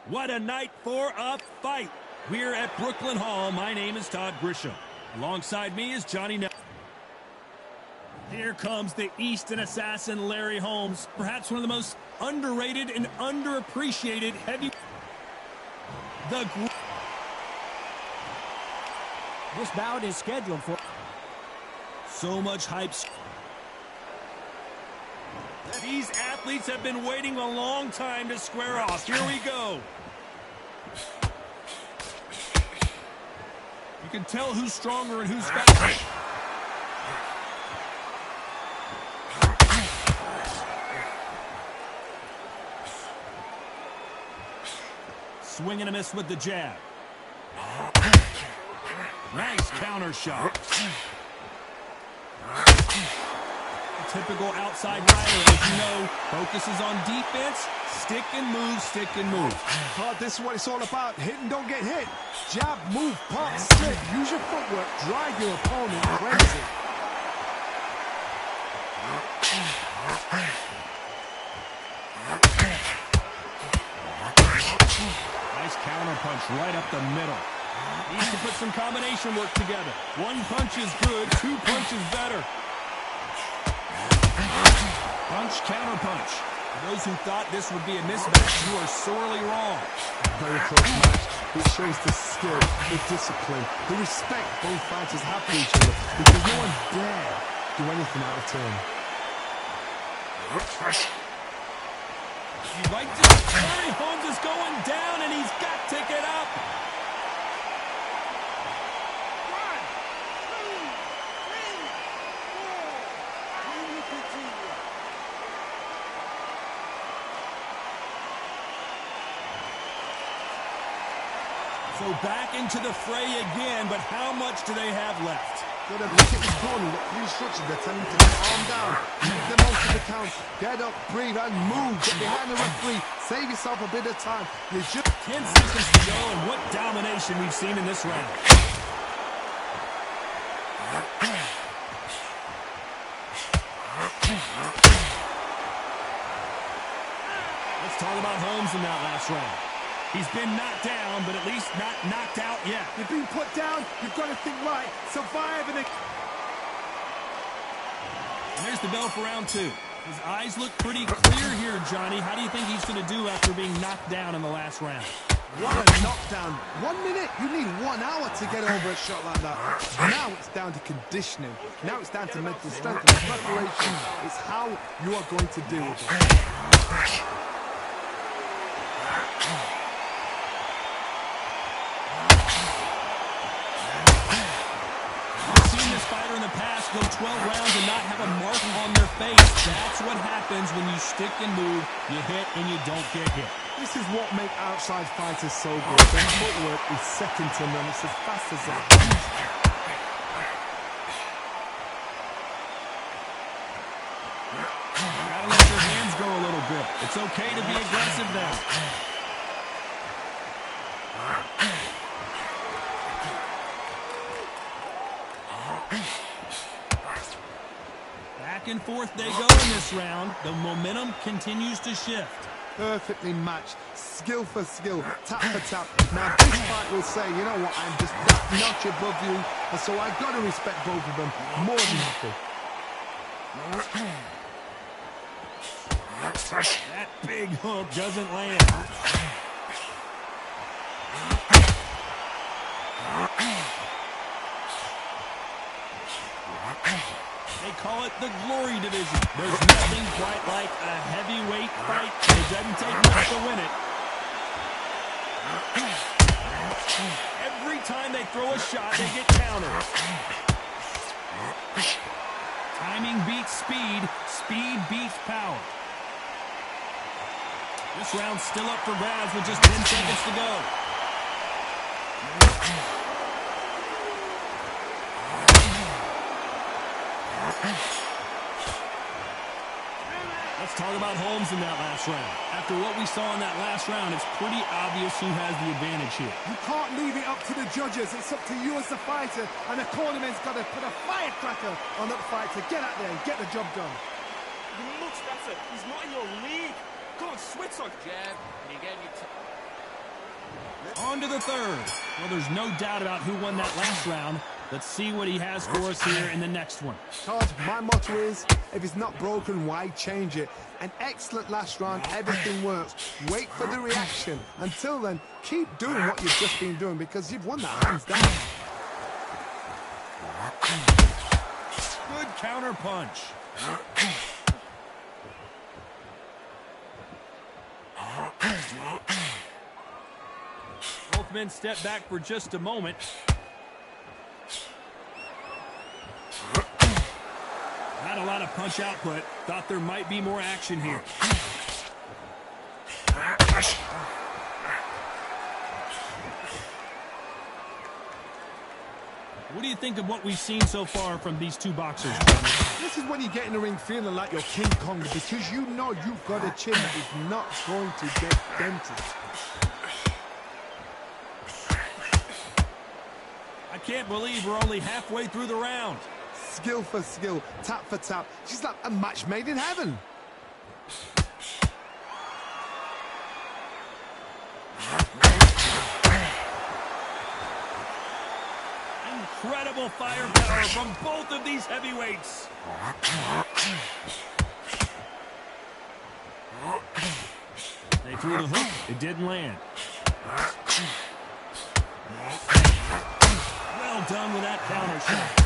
What a night for a fight. We're at Brooklyn Hall. My name is Todd Grisham. Alongside me is Johnny Nelson. Here comes the Easton assassin, Larry Holmes. Perhaps one of the most underrated and underappreciated heavy... This bout is scheduled for... So much hype. These athletes have been waiting a long time to square off. Here we go. You can tell who's stronger and who's faster. Swing and a miss with the jab. Nice counter shot. Typical outside rider, as you know, focuses on defense, stick and move, stick and move. Oh, this is what it's all about. Hit and don't get hit. Jab, move, pop, slip. Use your footwork. Drive your opponent crazy. Nice counter punch right up the middle. Needs to put some combination work together. One punch is good, two punches better. Punch, counter punch. For those who thought this would be a mismatch, you are sorely wrong. Very close match. It shows the skill, the discipline, the respect both fighters have for each other, because no one dare do anything out of turn. Right to Larry Holmes is going down, and he's got to get up. So back into the fray again, but how much do they have left? Got to look at his corner, look for instructions. They're telling him to calm down, keep them on to the count, get up, breathe, and move. Get behind the referee, save yourself a bit of time. You just 10 seconds to go, and what domination we've seen in this round. Let's talk about Holmes in that last round. He's been knocked down, but at least not knocked out yet. You've been put down, you've got to think right, survive, and... And there's the bell for round two. His eyes look pretty clear here, Johnny. How do you think he's going to do after being knocked down in the last round? What a knockdown. 1 minute, you need 1 hour to get over a shot like that. Now it's down to conditioning. Now it's down to mental strength and preparation. It's how you are going to deal with it. Fighter in the past go 12 rounds and not have a mark on their face. That's what happens when you stick and move, you hit and you don't get hit. This is what makes outside fighters so good. Their footwork is second to none. It's as fast as that. Gotta let your hands go a little bit. It's okay to be aggressive now. Back and forth they go in this round. The momentum continues to shift. Perfectly matched, skill for skill, tap for tap. Now this fight will say, you know what, I'm just that notch above you, and so I've got to respect both of them more than happy. That big hook doesn't land. They call it the Glory Division. There's nothing quite like a heavyweight fight. It doesn't take much to win it. Every time they throw a shot, they get countered. Timing beats speed. Speed beats power. This round's still up for grabs with just 10 seconds to go. Let's talk about Holmes in that last round. After what we saw in that last round, it's pretty obvious who has the advantage here. You can't leave it up to the judges. It's up to you as the fighter, and the cornerman's got to put a firecracker on that fight to get out there and get the job done. You're much better. He's not in your league. Come on, switch on. Jab, and again you On to the third. Well, there's no doubt about who won that last round. Let's see what he has for us here in the next one. Todd, my motto is, if it's not broken, why change it? An excellent last round, everything works. Wait for the reaction. Until then, keep doing what you've just been doing because you've won that hands down. Good counter punch. Both men step back for just a moment. Not a lot of punch output. Thought there might be more action here. What do you think of what we've seen so far from these two boxers? This is when you get in the ring feeling like you're King Kong because you know you've got a chin that is not going to get dented. I can't believe we're only halfway through the round. Skill for skill, tap for tap. She's like a match made in heaven. Incredible firepower from both of these heavyweights. They threw the hook. It didn't land. Well done with that counter shot.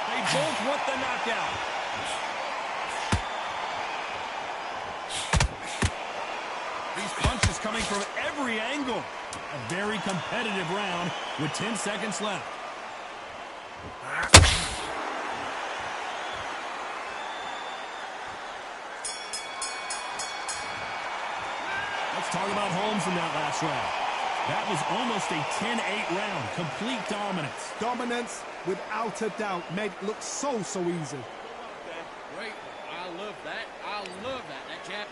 They both want the knockout. These punches coming from every angle. A very competitive round with 10 seconds left. Let's talk about Holmes in that last round. That was almost a 10-8 round. Complete dominance. Dominance, without a doubt, made it look so easy. Great. I love that. I love that. That jab.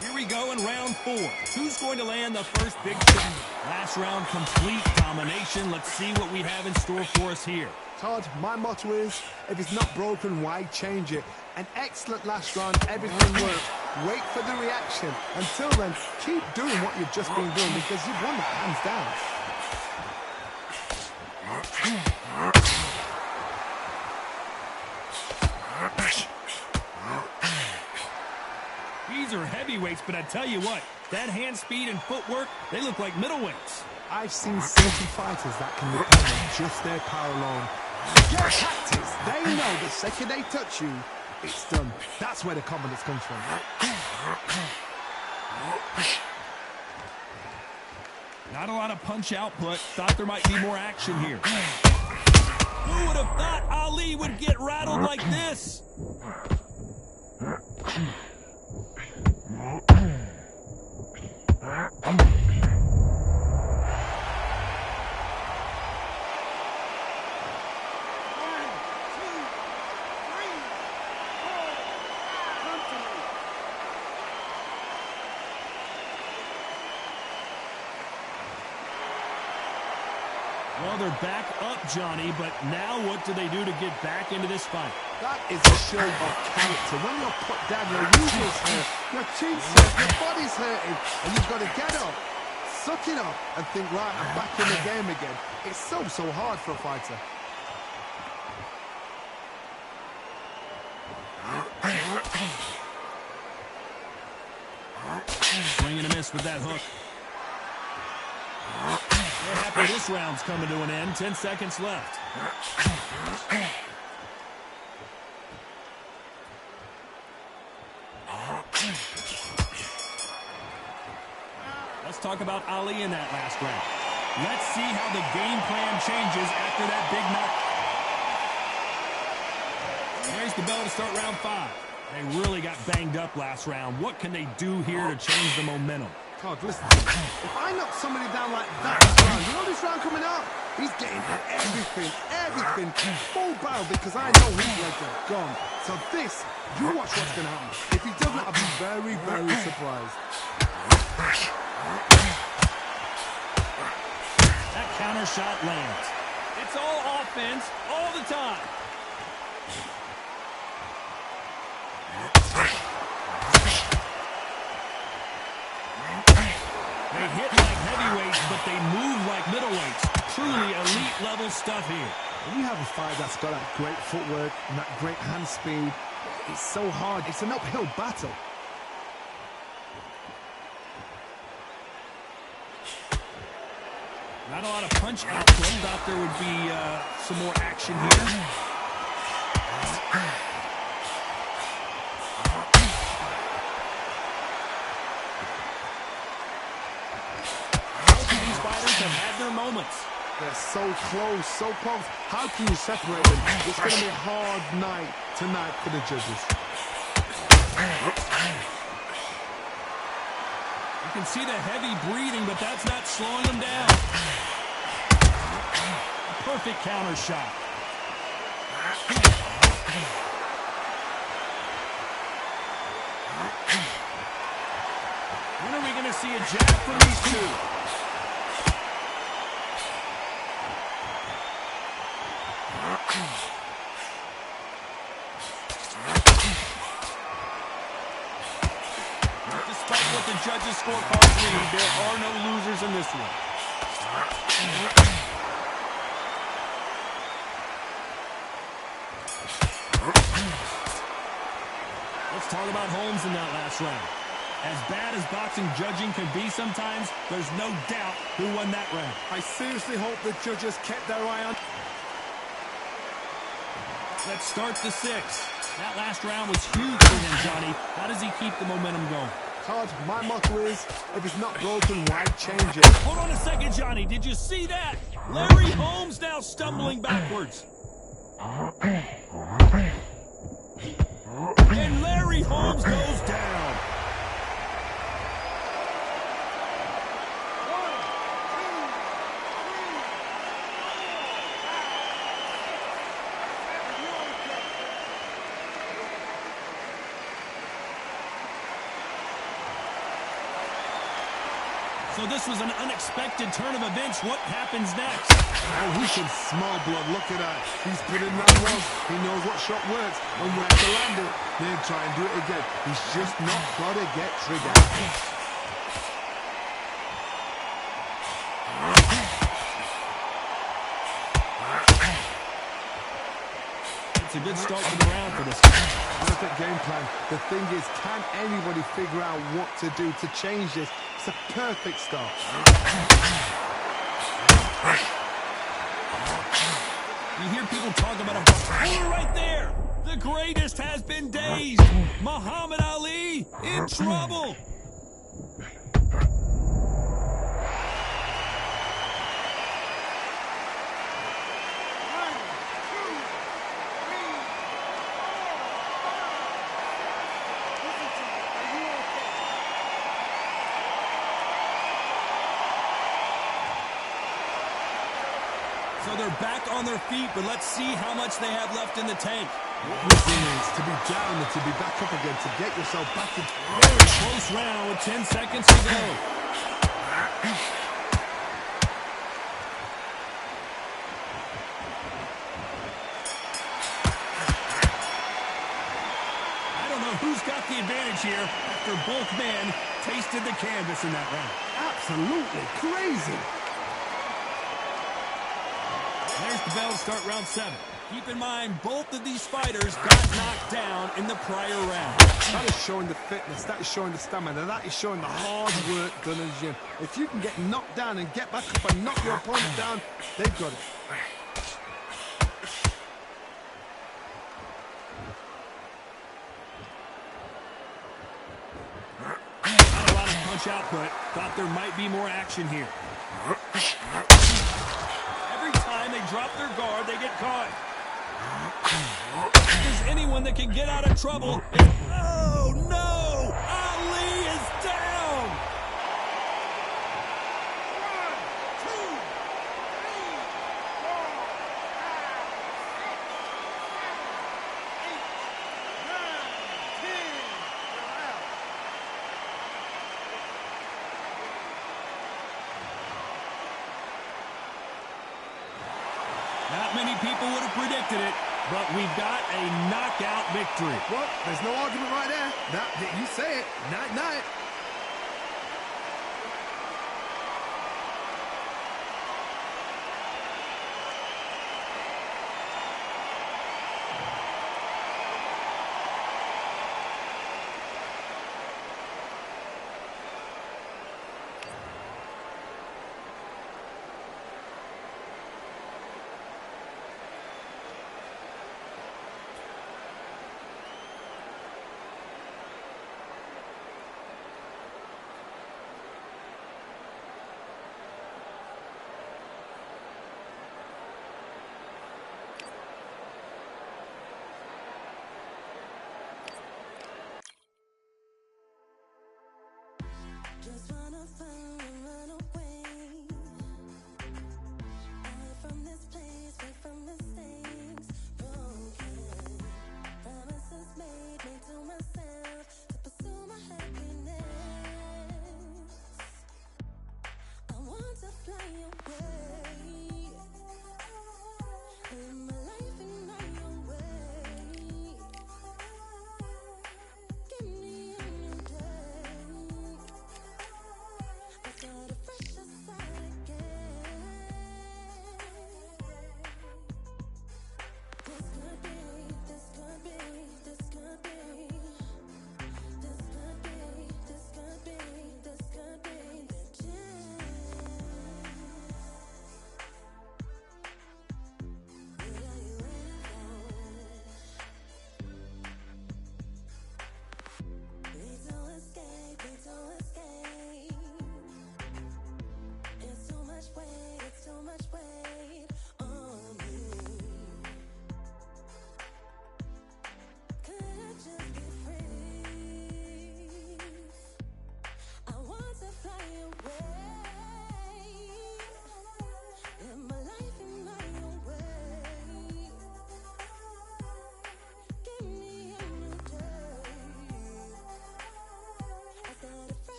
Here we go in round 4. Who's going to land the first big shot? Last round, complete domination. Let's see what we have in store for us here. Todd, my motto is, if it's not broken, why change it? An excellent last round, everything works. Wait for the reaction. Until then, keep doing what you've just been doing because you've won that hands down. These are heavyweights, but I tell you what, that hand speed and footwork, they look like middleweights. I've seen certain fighters that can depend on just their power alone. Their tactics, they know the second they touch you, it's done. That's where the confidence comes from. Not a lot of punch output. Thought there might be more action here. Who would have thought Ali would get rattled like this? Well, they're back up, Johnny, but now what do they do to get back into this fight? That is a show of character. When you're put down, your usual's hurt, your chin's hurt, your body's hurting, and you've got to get up, suck it up, and think, right, I'm back in the game again. It's so hard for a fighter. Swing and a miss with that hook. They're happy this round's coming to an end. 10 seconds left. Let's talk about Ali in that last round. Let's see how the game plan changes after that big knock. There's the bell to start round 5. They really got banged up last round. What can they do here to change the momentum? Todd, listen to me. If I knock somebody down like that this round, you know this round coming up? He's getting everything, full barrel because I know his legs are gone. So this, you watch what's going to happen. If he doesn't, I'll be very surprised. That counter shot lands. It's all offense all the time. phenomenal stuff here. When you have a fighter that's got that great footwork and that great hand speed, it's so hard. It's an uphill battle. Not a lot of punch output. Thought there would be some more action here. Both of these fighters have had their moments. They're so close, so close. How can you separate them? It's going to be a hard night tonight for the judges. You can see the heavy breathing, but that's not slowing them down. A perfect counter shot. When are we going to see a jab from these two? Despite what the judges' scorecards read, there are no losers in this one. Let's talk about Holmes in that last round. As bad as boxing judging can be sometimes, there's no doubt who won that round. I seriously hope the judges kept their eye on. Let's start the sixth. That last round was huge for him, Johnny. How does he keep the momentum going? Todd, my motto is, if it's not broken, why change it? Hold on a second, Johnny. Did you see that? Larry Holmes now stumbling backwards. And Larry Holmes goes down. So this was an unexpected turn of events. What happens next? Oh, he can smell blood. Look at that. He's put in that well. He knows what shot works and where to land it. Then try and do it again. He's just not got to get triggered. It's a good start to the round for this guy. Perfect game plan. The thing is, can anybody figure out what to do to change this? It's a perfect start. You hear people talk about a puller right there. The greatest has been dazed. Muhammad Ali in trouble. So they're back on their feet, but let's see how much they have left in the tank. This is to be down and to be back up again, to get yourself back in. Very close round with 10 seconds to go. I don't know who's got the advantage here after both men tasted the canvas in that round. Absolutely crazy. There's the bell to start round 7. Keep in mind, both of these fighters got knocked down in the prior round. That is showing the fitness, that is showing the stamina, that is showing the hard work done in the gym. If you can get knocked down and get back up and knock your opponent down, they've got it. Not a lot of punch output. Thought there might be more action here. Every time they drop their guard, they get caught. If there's anyone that can get out of trouble, oh no! Ali is down! 1, 2, 3, 4, 5, 6, 7, 8, 9, 10. Not many people would have predicted it, but we've got a knockout victory. What? There's no argument right there. You say it. Night.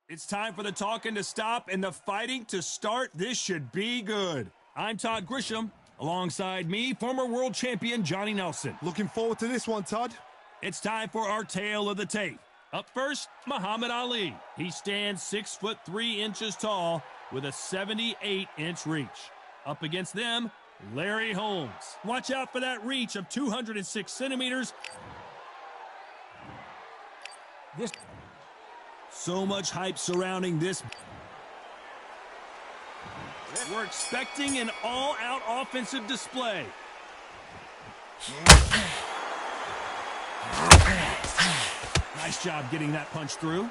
It's time for the talking to stop and the fighting to start. This should be good. I'm Todd Grisham. Alongside me, former world champion Johnny Nelson. Looking forward to this one, Todd. It's time for our tale of the tape. Up first, Muhammad Ali. He stands 6'3" tall with a 78-inch reach. Up against them, Larry Holmes. Watch out for that reach of 206 centimeters. So much hype surrounding this. We're expecting an all-out offensive display. Nice job getting that punch through.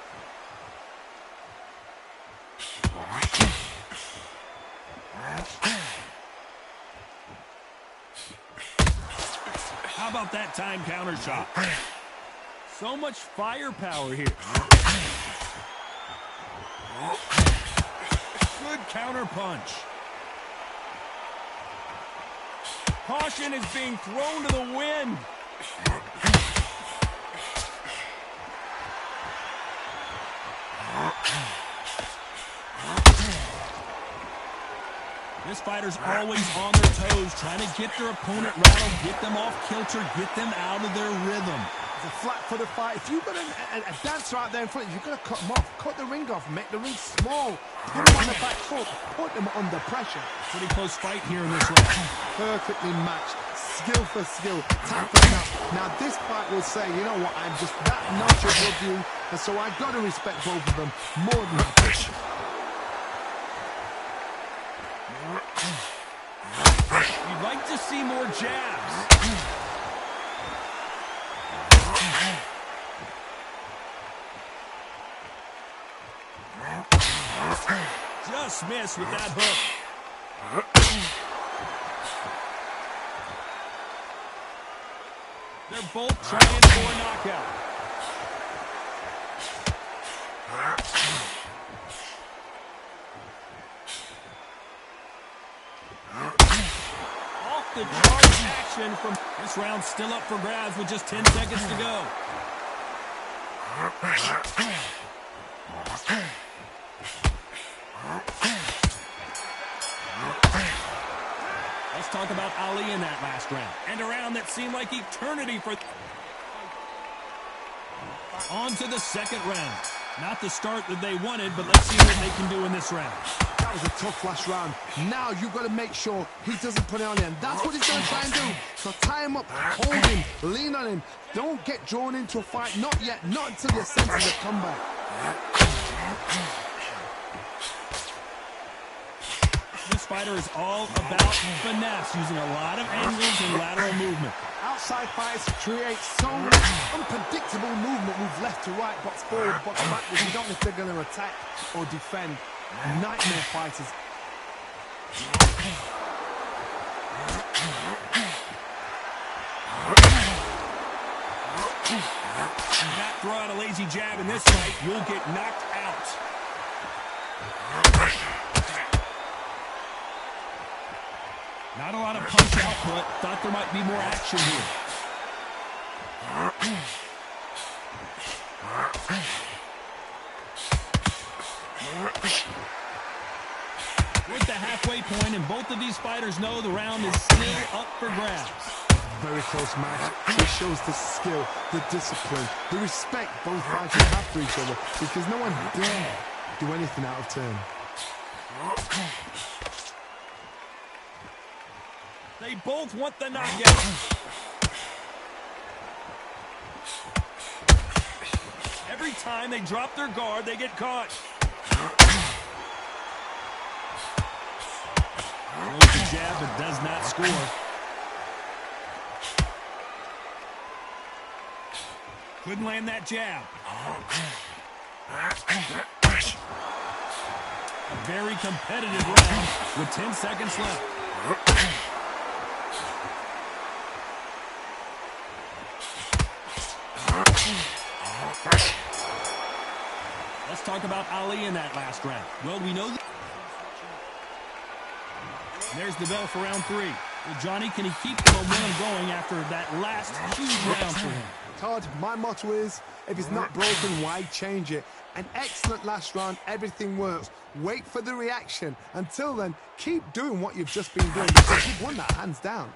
How about that time counter shot? So much firepower here. Good counter punch. Caution is being thrown to the wind. This fighter's always on their toes, trying to get their opponent rattled, get them off kilter, get them out of their rhythm. It's a flat-footed fight. If you've got a dancer out there in front, you've got to cut them off. Cut the ring off, make the ring small. Put them on the back foot, put them under pressure. Pretty close fight here in this round. Perfectly matched. Skill for skill, tap for tap. Now this fight will say, you know what, I'm just that notch above you, and so I've got to respect both of them more than that. You'd like to see more jabs. Just missed with that hook. They're both trying for a knockout. Off the charge action from this round, still up for grabs with just 10 seconds to go. Let's talk about Ali in that last round. And a round that seemed like eternity for... On to the second round. Not the start that they wanted, but let's see what they can do in this round. That was a tough last round. Now you've got to make sure he doesn't put it on him. That's what he's going to try and do. So tie him up, hold him, lean on him. Don't get drawn into a fight. Not yet. Not until your senses of comeback. This fighter is all about finesse, using a lot of angles and lateral movement. Outside fights create so unpredictable movement. Move left to right, box forward, box backwards. You don't know if they're going to attack or defend. Nightmare fighters. Not throw out a lazy jab in this fight, you'll get knocked out. Not a lot of punch output. Thought there might be more action here. We're at the halfway point, and both of these fighters know the round is still up for grabs. Very close match. It shows the skill, the discipline, the respect both fighters have for each other, because no one dare do anything out of turn. They both want the knockout. Every time they drop their guard, they get caught. Throws the jab, but does not score. Couldn't land that jab. A very competitive round with 10 seconds left. Let's talk about Ali in that last round. Well, we know that. There's the bell for round 3. Well, Johnny, can he keep the momentum going after that last huge round for him? Todd, my motto is, if it's not broken, why change it? An excellent last round. Everything works. Wait for the reaction. Until then, keep doing what you've just been doing because you've won that hands down.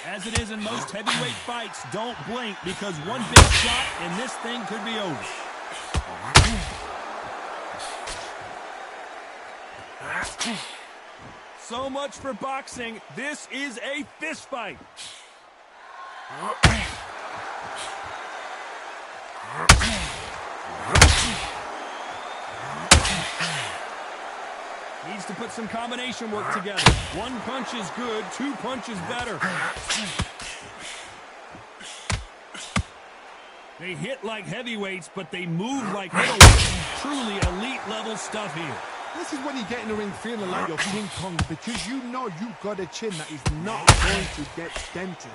As it is in most heavyweight fights, don't blink because one big shot and this thing could be over. So much for boxing. This is a fist fight. Needs to put some combination work together. One punch is good, two punches better. They hit like heavyweights, but they move like middleweights. Truly elite level stuff here. This is when you get in the ring feeling like you're King Kong because you know you've got a chin that is not going to get dented.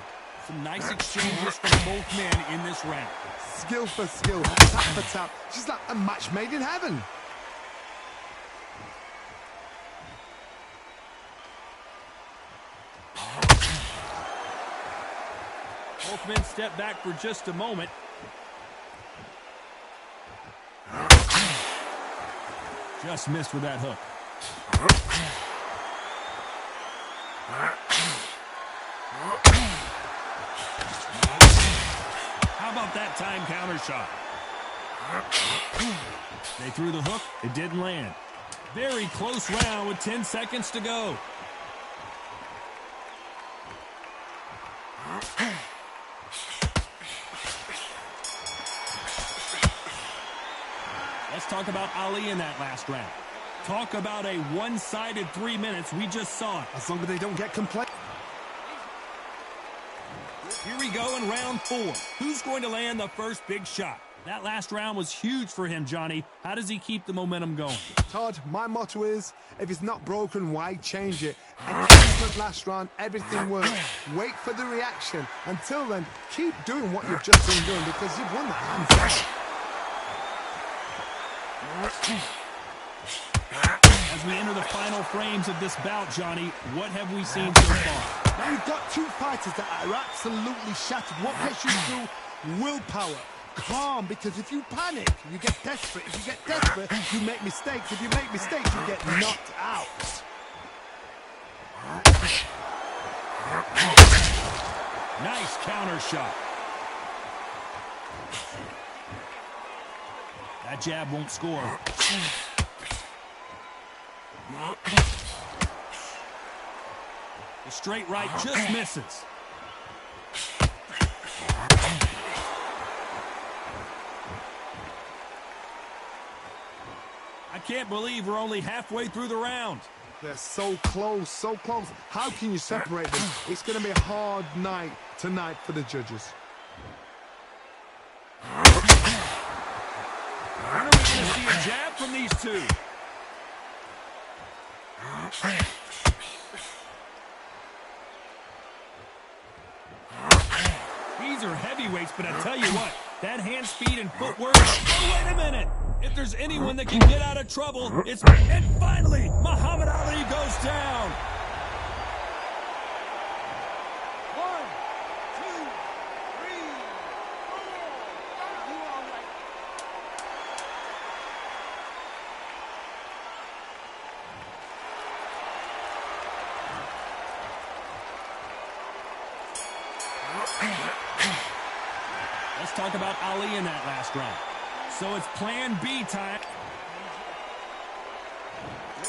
Some nice exchanges from both men in this round. Skill for skill, tap for tap. Just like a match made in heaven. Both men step back for just a moment. Just missed with that hook. How about that time counter shot? They threw the hook. It didn't land. Very close round with 10 seconds to go. Let's talk about Ali in that last round. Talk about a one-sided 3 minutes. We just saw it. As long as they don't get complained. Here we go in round 4. Who's going to land the first big shot? That last round was huge for him, Johnny. How does he keep the momentum going? Todd, my motto is, if it's not broken, why change it? An excellent last round, everything works. Wait for the reaction. Until then, keep doing what you've just been doing because you've won the hands down. As we enter the final frames of this bout, Johnny, what have we seen so far? Now you've got two fighters that are absolutely shattered. What gets you through? Willpower. Calm, because if you panic, you get desperate. If you get desperate, you make mistakes. If you make mistakes, you get knocked out. Nice counter shot. That jab won't score. The straight right just misses. I can't believe we're only halfway through the round. They're so close, so close. How can you separate them? It's going to be a hard night tonight for the judges. When are we going to see a jab from these two? These are heavyweights, but I tell you what, that hand speed and footwork. Oh, wait a minute. If there's anyone that can get out of trouble, it's... And finally, Muhammad Ali goes down. 1, 2, 3, 4. You all right? Let's talk about Ali in that last round. So it's plan B time.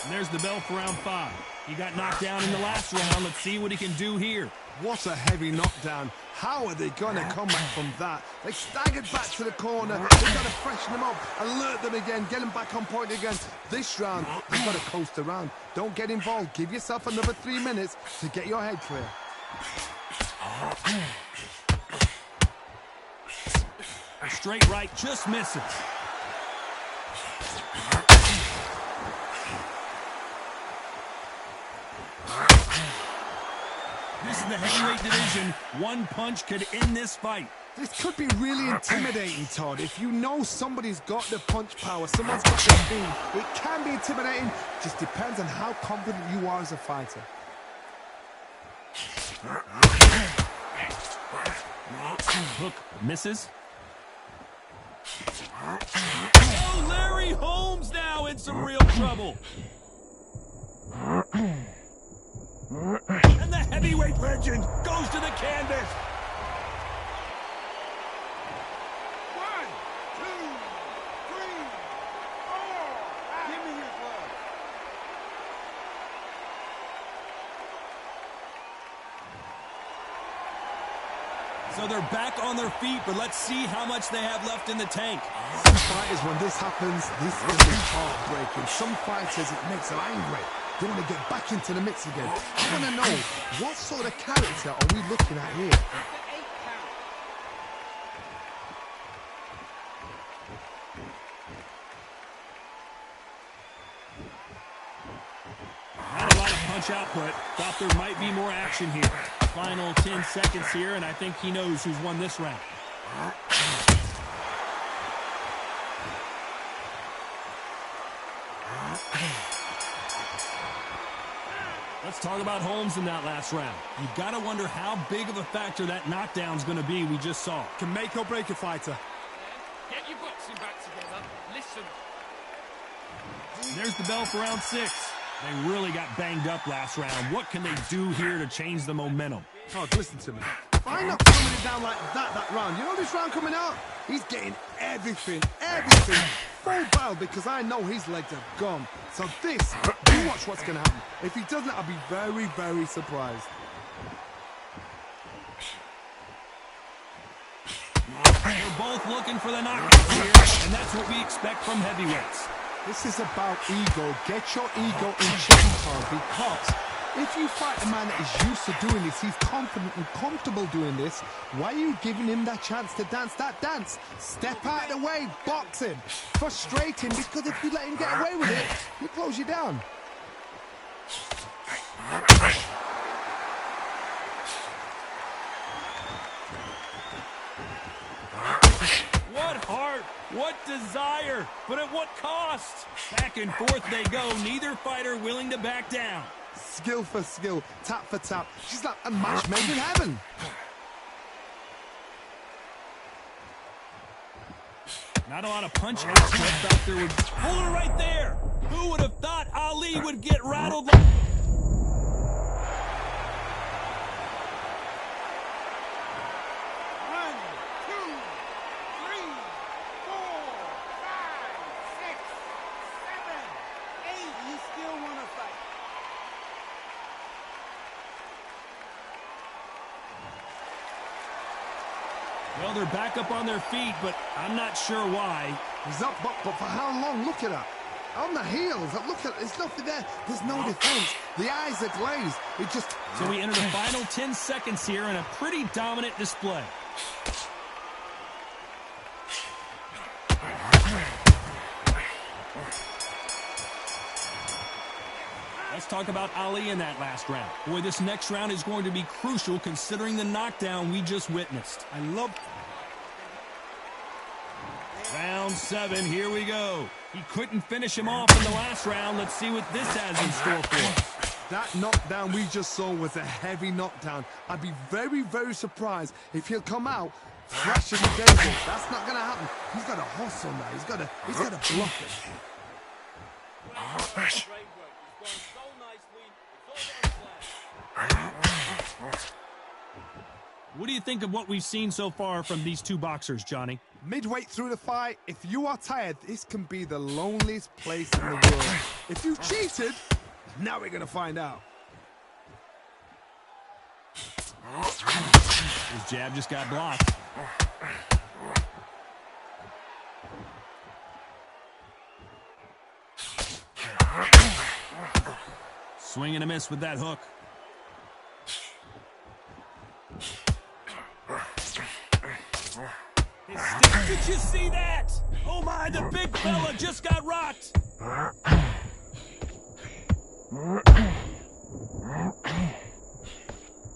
And there's the bell for round 5. He got knocked down in the last round. Let's see what he can do here. What a heavy knockdown. How are they going to come back from that? They staggered back to the corner. They've got to freshen them up, alert them again, get them back on point again. This round, they've got to coast around. Don't get involved. Give yourself another 3 minutes to get your head clear. A straight right just misses. This is the heavyweight division. One punch could end this fight. This could be really intimidating, Todd. If you know somebody's got the punch power, someone's got the speed, it can be intimidating. Just depends on how confident you are as a fighter. Hook misses. Oh, Larry Holmes now in some real trouble. And the heavyweight legend goes to the canvas. 1, 2, 3, 4. Give me your glove. So they're back on their feet, but let's see how much they have left in the tank. Some fighters, when this happens, this is heartbreaking. Some fighters, it makes them angry. They want to get back into the mix again. I want to know, what sort of character are we looking at here? Not a lot of punch output. Thought there might be more action here. Final 10 seconds here, and I think he knows who's won this round. Let's talk about Holmes in that last round. You've got to wonder how big of a factor that knockdown's going to be we just saw. Can make or break a fighter. Get your boxing back together. Listen. There's the bell for round 6. They really got banged up last round. What can they do here to change the momentum? Oh, listen to me. If I knock somebody down like that round, you know this round coming out? He's getting everything, full barrel, because I know his legs are gone. So this, you watch what's going to happen. If he doesn't, I'll be very, very surprised. They're both looking for the knockout here, and that's what we expect from heavyweights. This is about ego. Get your ego in check, because if you fight a man that is used to doing this, he's confident and comfortable doing this, why are you giving him that chance to dance that dance? Step out of the way, box him. Frustrating, because if you let him get away with it, he'll close you down. What heart, what desire, but at what cost? Back and forth they go, neither fighter willing to back down. Skill for skill, tap for tap. She's like a match made in heaven. Not a lot of punch output. Thought there would hold her right there. Who would have thought Ali would get rattled like... Well, they're back up on their feet, but I'm not sure why. He's up, but for how long? Look at that. On the heels, look at, there's nothing there. There's no defense. The eyes are glazed. It just... So we enter the final 10 seconds here in a pretty dominant display. Let's talk about Ali in that last round. Boy, this next round is going to be crucial considering the knockdown we just witnessed. I love... Round 7, here we go. He couldn't finish him off in the last round. Let's see what this has in store for us. That knockdown we just saw was a heavy knockdown. I'd be very, very surprised if he'll come out thrashing the table. That's not going to happen. He's got to hustle now. He's got to block it. What do you think of what we've seen so far from these two boxers, Johnny? Midway through the fight, if you are tired, this can be the loneliest place in the world. If you've cheated, now we're going to find out. His jab just got blocked. Swing and a miss with that hook. His stick, did you see that? Oh my, the big fella just got rocked.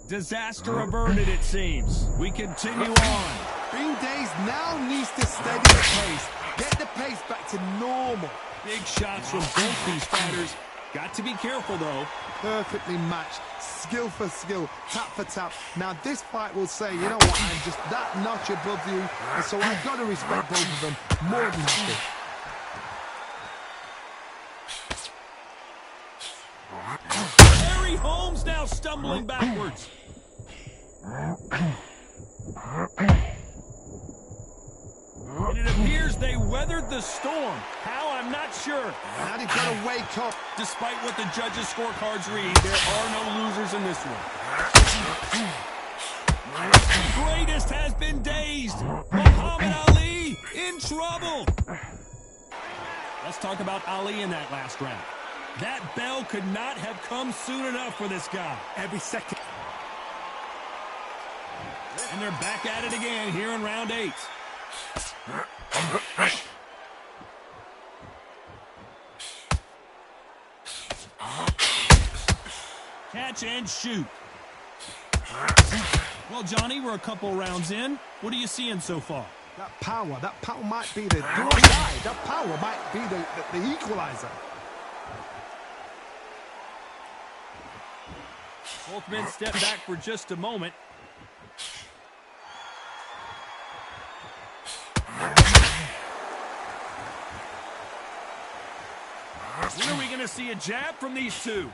Disaster averted, it seems. We continue on. Bean Days now needs to steady the pace. Get the pace back to normal. Big shots from both these fighters. Got to be careful, though. Perfectly matched, skill for skill, tap for tap. Now this fight will say, you know what, I'm just that notch above you, and so I've got to respect both of them more than happy. Larry Holmes now stumbling backwards. And it appears they weathered the storm. How, I'm not sure. Now they've got to wake up. Despite what the judges' scorecards read, there are no losers in this one. The greatest has been dazed. Muhammad Ali in trouble. Let's talk about Ali in that last round. That bell could not have come soon enough for this guy. Every second. And they're back at it again here in round 8. Catch and shoot. Well, Johnny, we're a couple rounds in. What are you seeing so far? That power might be the do or die. That power might be the equalizer. Both men step back for just a moment. When are we going to see a jab from these two?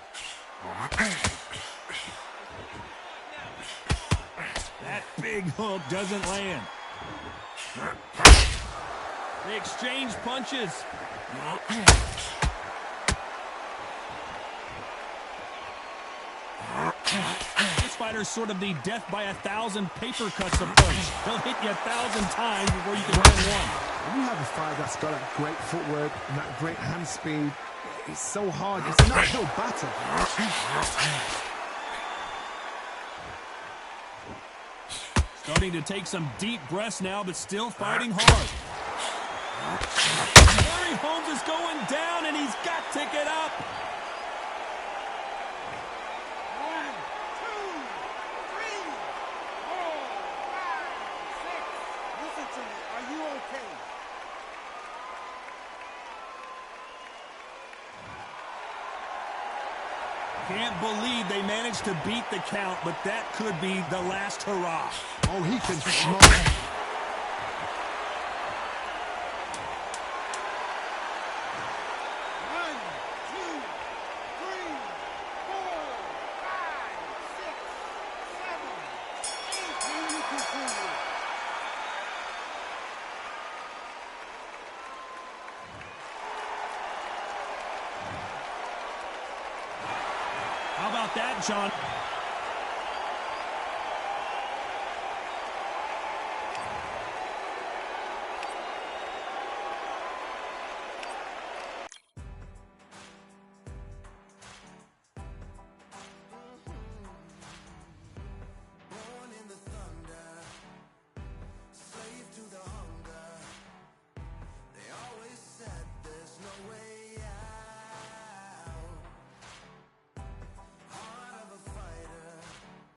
That big hook doesn't land. They exchange punches. This fighter's sort of the death by 1,000 paper cuts approach. They'll hit you 1,000 times before you can win one. When you have a fighter that's got that great footwork and that great hand speed, it's so hard. It's an uphill battle. Starting to take some deep breaths now, but still fighting hard. Larry Holmes is going down, and he's got to get up. 1, 2, 3, 4, 5, 6. Listen to me. Are you okay? Can't believe they managed to beat the count, but that could be the last hurrah. Oh, he can smoke. How about that, John?